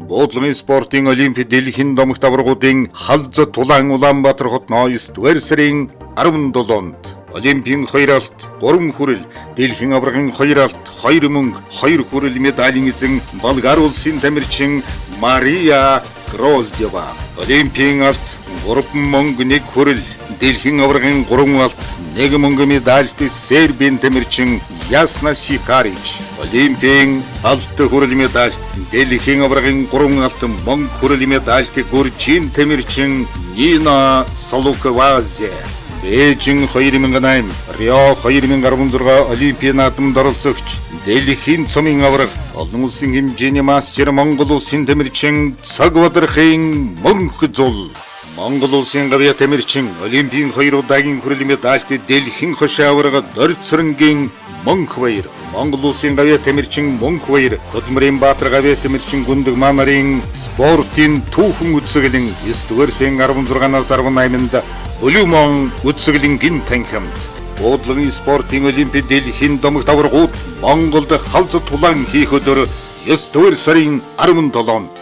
Буудлын спортын олимпиад дэлхийн домогт аваргуудын халза тулаан Улаанбаатар хот ноёс 9 сарын 17-нд Олимпийн 2 алт, 3 хүрэл, дэлхийн аваргын 2 алт, 2 мөнгө, 2 хүрэл медалийн эзэн Болгар улсын тамирчин Мария Гроздева. Олимпийн алт, 3 мөнгө, 1 хүрэл, дэлхийн аваргын 3 алт, 1 мөнгө медальт Сербийн тамирчин Ясна Сикарич. Олимпийн алт хүрэл медаль, дэлхийн аваргын 3 алт, мөнгө хүрэл медальт Гуржин тамирчин Нина Солуквазе. Бээжин 2008, Рио 2016 Олимпийн наадамд оролцогч дэлхийн цомын аварга олон улсын хэмжээний мастер Монгол улсын тамирчин цаг бадрахын мөнх зул. Монгол улсын гавья тамирчин Олимпийн 2 удаагийн хүрэл медальт дэлхийн хошоо аварга Дорцрынгийн мөнх баяр. Монгол улсын гавья тамирчин мөнх баяр Хөдөлмөрийн Баатар гавья тамирчин Гүндэг Манарын спортын түүхэн үзэсгэлэн 9-р сарын 16-наас 18-нд Улюмон үзэсгэлэнгийн танхимд буудлын спортын олимпиад дэлхийн домогт аваргууд Монголд халза тулаан хийх өдөр 9-р сарын 17-нд